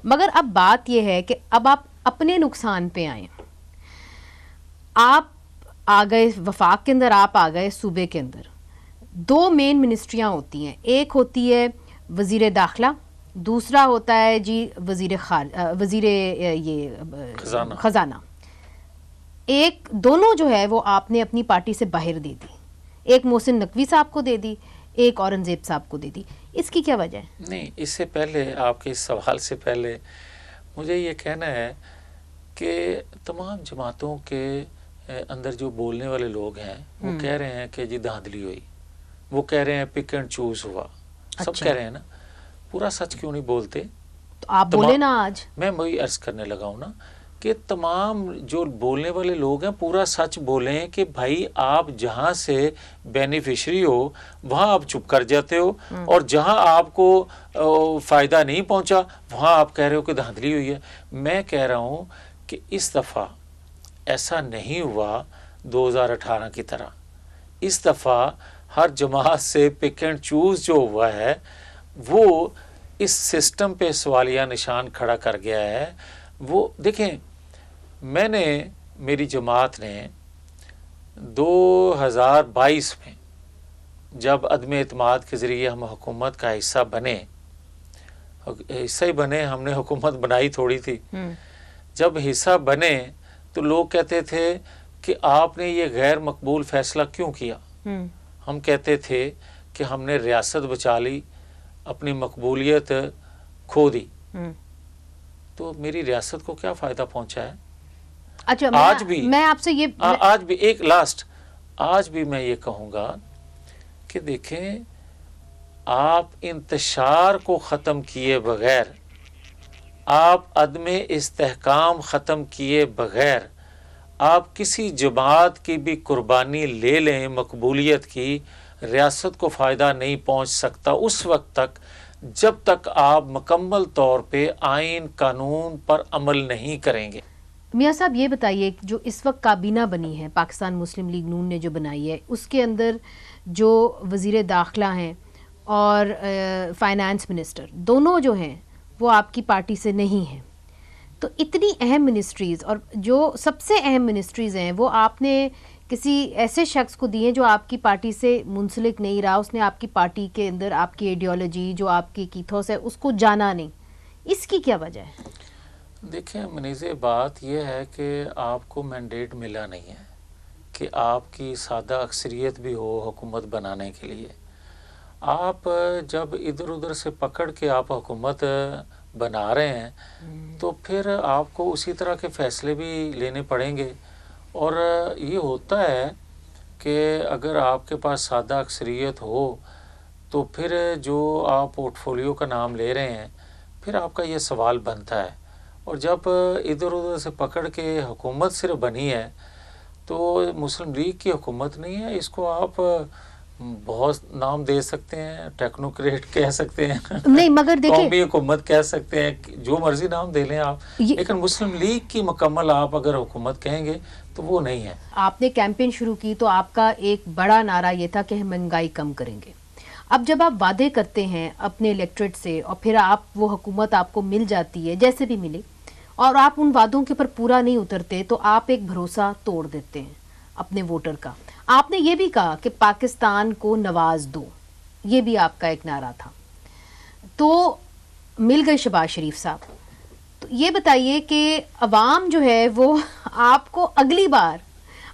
مگر اب بات یہ ہے کہ اب آپ اپنے نقصان پہ آئیں. آپ آ گئے وفاق کے اندر, آپ آ گئے صوبے کے اندر. 2 مین منسٹریاں ہوتی ہیں, ایک ہوتی ہے وزیر داخلہ, دوسرا ہوتا ہے جی وزیر یہ خزانہ. ایک دونوں جو ہے وہ آپ نے اپنی پارٹی سے باہر دے دی, ایک محسن نقوی صاحب کو دے دی, ایک اورنگزیب صاحب کو دے دی. اس کی کیا وجہ ہے؟ نہیں, اس سے پہلے آپ کے اس سوال سے پہلے مجھے یہ کہنا ہے کہ تمام جماعتوں کے اندر جو بولنے والے لوگ ہیں وہ کہہ رہے ہیں کہ جی دھاندلی ہوئی, وہ کہہ رہے ہیں پک اینڈ چوز ہوا, سب کہہ رہے ہیں نا. پورا سچ کیوں نہیں بولتے؟ تو آپ بولے نا. آج میں وہی عرض کرنے لگا ہوں نا کہ تمام جو بولنے والے لوگ ہیں پورا سچ بولیں کہ بھائی آپ جہاں سے بینیفیشری ہو وہاں آپ چپ کر جاتے ہو, اور جہاں آپ کو فائدہ نہیں پہنچا وہاں آپ کہہ رہے ہو کہ دھاندلی ہوئی ہے. میں کہہ رہا ہوں کہ اس دفعہ ایسا نہیں ہوا 2018 کی طرح. اس دفعہ ہر جماعت سے پک اینڈ چوز جو ہوا ہے وہ اس سسٹم پہ سوالیہ نشان کھڑا کر گیا ہے. وہ دیکھیں, میں نے, میری جماعت نے 2022 میں جب عدم اعتماد کے ذریعے ہم حکومت کا حصہ ہی بنے, ہم نے حکومت بنائی تھوڑی تھی. جب حصہ بنے تو لوگ کہتے تھے کہ آپ نے یہ غیر مقبول فیصلہ کیوں کیا. ہم کہتے تھے کہ ہم نے ریاست بچا لی, اپنی مقبولیت کھو دی. تو میری ریاست کو کیا فائدہ پہنچا ہے؟ اچھا, آج بھی میں آپ سے یہ آج بھی ایک لاسٹ, آج بھی میں یہ کہوں گا کہ دیکھیں, آپ انتشار کو ختم کیے بغیر, آپ عدم استحکام ختم کیے بغیر, آپ کسی جماعت کی بھی قربانی لے لیں مقبولیت کی, ریاست کو فائدہ نہیں پہنچ سکتا اس وقت تک جب تک آپ مکمل طور پہ آئین قانون پر عمل نہیں کریں گے. میاں صاحب یہ بتائیے, جو اس وقت کابینہ بنی ہے پاکستان مسلم لیگ نون نے جو بنائی ہے, اس کے اندر جو وزیر داخلہ ہیں اور فائنانس منسٹر دونوں جو ہیں وہ آپ کی پارٹی سے نہیں ہیں. تو اتنی اہم منسٹریز, اور جو سب سے اہم منسٹریز ہیں وہ آپ نے کسی ایسے شخص کو دی ہیں جو آپ کی پارٹی سے منسلک نہیں رہا, اس نے آپ کی پارٹی کے اندر آپ کی ایڈیالوجی جو آپ کی کیتھوس ہے اس کو جانا نہیں. اس کی کیا وجہ ہے؟ دیکھیں منیزے, بات یہ ہے کہ آپ کو مینڈیٹ ملا نہیں ہے کہ آپ کی سادہ اکثریت بھی ہو حکومت بنانے کے لیے. آپ جب ادھر ادھر سے پکڑ کے آپ حکومت بنا رہے ہیں تو پھر آپ کو اسی طرح کے فیصلے بھی لینے پڑیں گے. اور یہ ہوتا ہے کہ اگر آپ کے پاس سادہ اکثریت ہو تو پھر جو آپ پورٹ فولیو کا نام لے رہے ہیں پھر آپ کا یہ سوال بنتا ہے. اور جب ادھر ادھر سے پکڑ کے حکومت صرف بنی ہے تو مسلم لیگ کی حکومت نہیں ہے, اس کو آپ بہت نام دے سکتے ہیں, ٹیکنوکریٹ کہہ سکتے ہیں, نہیں مگر دیکھیں قومی حکومت کہہ سکتے ہیں, جو مرضی نام دے لیں آپ, لیکن مسلم لیگ کی مکمل آپ اگر حکومت کہیں گے تو وہ نہیں ہے. آپ نے کیمپین شروع کی تو آپ کا ایک بڑا نعرہ یہ تھا کہ ہم مہنگائی کم کریں گے. اب جب آپ وعدے کرتے ہیں اپنے الیکٹریٹ سے اور پھر آپ وہ حکومت آپ کو مل جاتی ہے جیسے بھی ملے, اور آپ ان وعدوں کے اوپر پورا نہیں اترتے تو آپ ایک بھروسہ توڑ دیتے ہیں اپنے ووٹر کا. آپ نے یہ بھی کہا کہ پاکستان کو نواز دو, یہ بھی آپ کا ایک نعرہ تھا. تو مل گئے شہباز شریف صاحب. تو یہ بتائیے کہ عوام جو ہے وہ آپ کو اگلی بار,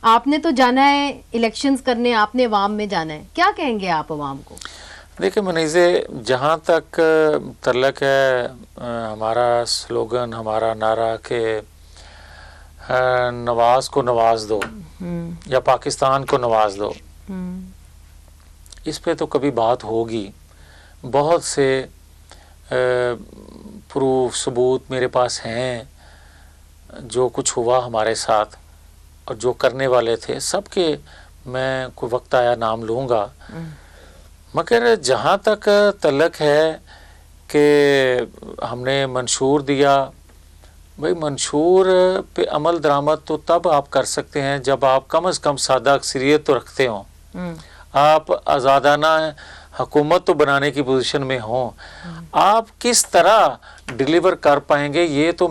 آپ نے تو جانا ہے الیکشنز کرنے, آپ نے عوام میں جانا ہے, کیا کہیں گے آپ عوام کو؟ دیکھیں منیزے, جہاں تک تعلق ہے ہمارا سلوگن, ہمارا نعرہ کہ نواز کو نواز دو یا پاکستان کو نواز دو, اس پہ تو کبھی بات ہوگی. بہت سے پروف ثبوت میرے پاس ہیں, جو کچھ ہوا ہمارے ساتھ اور جو کرنے والے تھے سب کے میں کوئی وقت آیا نام لوں گا. مگر جہاں تک تعلق ہے کہ ہم نے منشور دیا, بھئی منشور پہ عمل درآمد تو تب آپ کر سکتے ہیں جب آپ کم از کم سادہ اکثریت تو رکھتے ہوں, آپ آزادانہ حکومت تو بنانے کی پوزیشن میں ہوں، آپ کس طرح ڈیلیور کر پائیں گے؟ یہ تو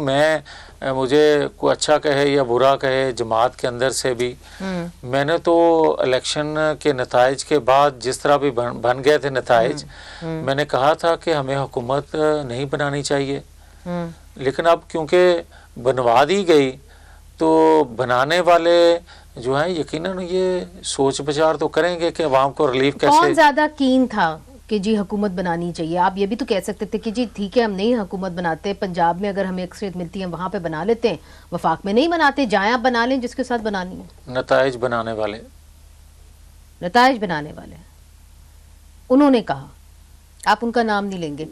مجھے کوئی اچھا کہے یا برا کہے، جماعت کے اندر سے بھی میں نے تو الیکشن کے نتائج کے بعد جس طرح بھی بن گئے تھے نتائج، میں نے کہا تھا کہ ہمیں حکومت نہیں بنانی چاہیے، لیکن اب کیونکہ بنوا دی گئی تو بنانے والے جو ہیں یقیناً یہ سوچ بچار تو کریں گے کہ عوام کو ریلیف کون کیسے۔ زیادہ کین تھا کہ جی حکومت بنانی چاہیے؟ آپ یہ بھی تو کہہ سکتے تھے کہ جی ٹھیک ہے ہم نہیں حکومت بناتے، پنجاب میں اگر ہمیں اکثریت ملتی ہے وہاں پہ بنا لیتے ہیں، وفاق میں نہیں بناتے، جائیں آپ بنا لیں جس کے ساتھ بنانی ہے۔ نتائج بنانے والے، نتائج بنانے والے انہوں نے کہا، آپ ان کا نام نہیں لیں گے۔